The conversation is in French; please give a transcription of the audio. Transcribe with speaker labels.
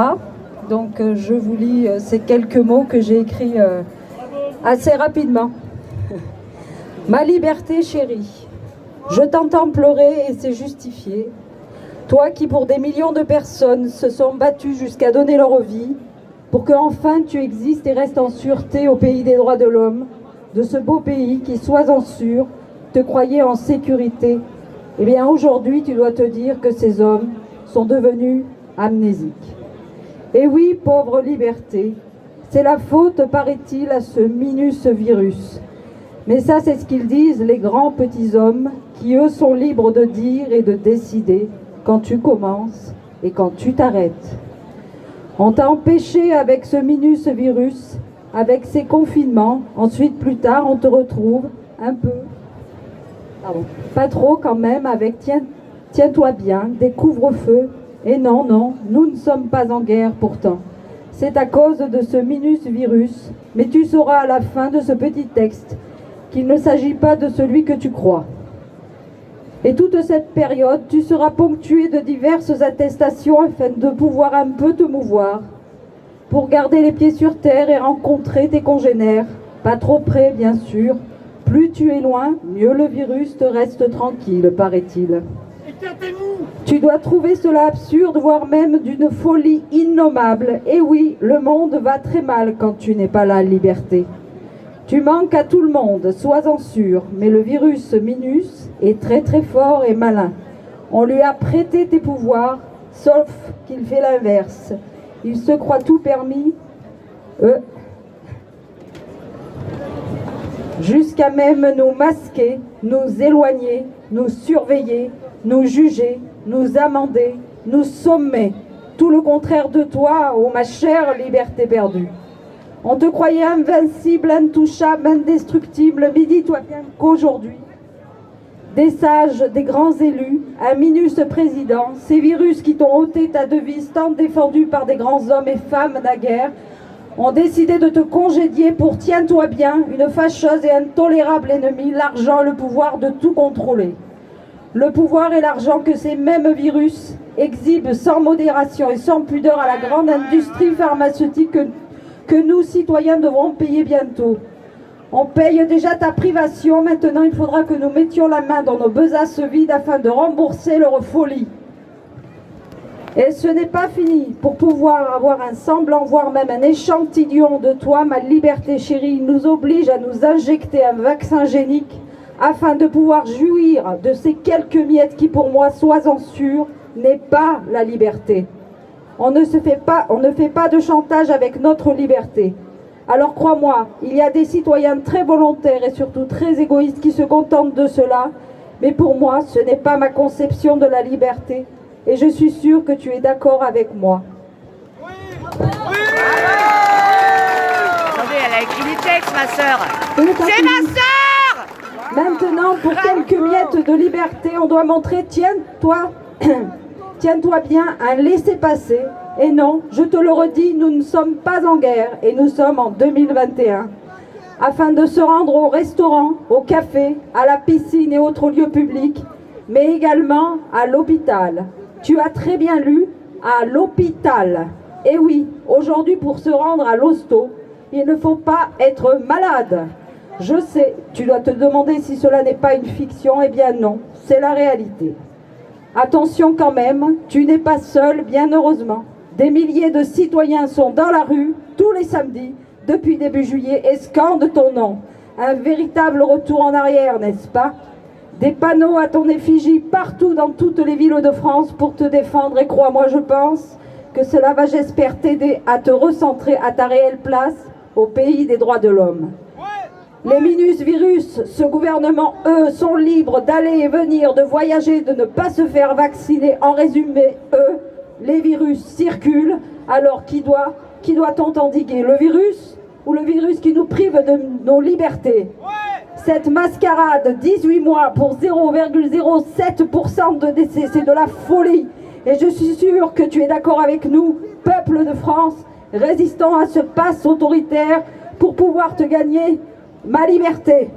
Speaker 1: Donc je vous lis ces quelques mots que j'ai écrits assez rapidement. Ma liberté chérie, je t'entends pleurer et c'est justifié. Toi qui pour des millions de personnes se sont battues jusqu'à donner leur vie, pour que enfin tu existes et restes en sûreté au pays des droits de l'homme, de ce beau pays qui, sois-en sûr, te croyait en sécurité. Eh bien aujourd'hui tu dois te dire que ces hommes sont devenus amnésiques. Et oui, pauvre liberté, c'est la faute, paraît-il, à ce minus virus. Mais ça, c'est ce qu'ils disent, les grands petits hommes, qui eux sont libres de dire et de décider quand tu commences et quand tu t'arrêtes. On t'a empêché avec ce minus virus, avec ces confinements. Ensuite, plus tard, on te retrouve un peu, pas trop quand même, avec tiens-toi bien, des couvre-feux. Et non, nous ne sommes pas en guerre pourtant. C'est à cause de ce minus virus, mais tu sauras à la fin de ce petit texte qu'il ne s'agit pas de celui que tu crois. Et toute cette période, tu seras ponctué de diverses attestations afin de pouvoir un peu te mouvoir, pour garder les pieds sur terre et rencontrer tes congénères, pas trop près bien sûr. Plus tu es loin, mieux le virus te reste tranquille, paraît-il. Tu dois trouver cela absurde, voire même d'une folie innommable. Et oui, le monde va très mal quand tu n'es pas là, liberté. Tu manques à tout le monde, sois-en sûr, mais le virus minus est très très fort et malin. On lui a prêté tes pouvoirs, sauf qu'il fait l'inverse. Il se croit tout permis, jusqu'à même nous masquer, nous éloigner, nous surveiller, nous juger, nous amender, nous sommer. Tout le contraire de toi, ô ma chère liberté perdue. On te croyait invincible, intouchable, indestructible, mais dis-toi bien qu'aujourd'hui, des sages, des grands élus, un minus président, ces virus qui t'ont ôté ta devise tant défendue par des grands hommes et femmes naguère, ont décidé de te congédier pour, tiens-toi bien, une fâcheuse et intolérable ennemie, l'argent, le pouvoir de tout contrôler. Le pouvoir et l'argent que ces mêmes virus exhibent sans modération et sans pudeur à la grande industrie pharmaceutique que nous, citoyens, devrons payer bientôt. On paye déjà ta privation, maintenant il faudra que nous mettions la main dans nos besaces vides afin de rembourser leur folie. Et ce n'est pas fini. Pour pouvoir avoir un semblant, voire même un échantillon de toi, ma liberté chérie, il nous oblige à nous injecter un vaccin génique afin de pouvoir jouir de ces quelques miettes qui, pour moi, sois-en sûr, n'est pas la liberté. On ne fait pas de chantage avec notre liberté. Alors crois-moi, il y a des citoyens très volontaires et surtout très égoïstes qui se contentent de cela, mais pour moi, ce n'est pas ma conception de la liberté. Et je suis sûre que tu es d'accord avec moi.
Speaker 2: Oui. Attendez, elle a écrit du texte, ma sœur. C'est ma sœur.
Speaker 1: Maintenant, pour quelques miettes de liberté, on doit montrer, tiens-toi bien, un laissez-passer. Et non, je te le redis, nous ne sommes pas en guerre et nous sommes en 2021. Afin de se rendre au restaurant, au café, à la piscine et autres lieux publics, mais également à l'hôpital. Tu as très bien lu, à l'hôpital. Et oui, aujourd'hui, pour se rendre à l'hosto, il ne faut pas être malade. Je sais, tu dois te demander si cela n'est pas une fiction. Eh bien non, c'est la réalité. Attention quand même, tu n'es pas seul, bien heureusement. Des milliers de citoyens sont dans la rue, tous les samedis, depuis début juillet, et scandent ton nom. Un véritable retour en arrière, n'est-ce pas ? Des panneaux à ton effigie partout dans toutes les villes de France pour te défendre. Et crois-moi, je pense que cela va, j'espère, t'aider à te recentrer à ta réelle place au pays des droits de l'homme. Les minus-virus, ce gouvernement, eux, sont libres d'aller et venir, de voyager, de ne pas se faire vacciner. En résumé, eux, les virus circulent. Alors qui doit-on endiguer? Le virus ou le virus qui nous prive de nos libertés? Cette mascarade, 18 mois pour 0,07% de décès, c'est de la folie. Et je suis sûre que tu es d'accord avec nous, peuple de France, résistant à ce passe autoritaire pour pouvoir te gagner ma liberté.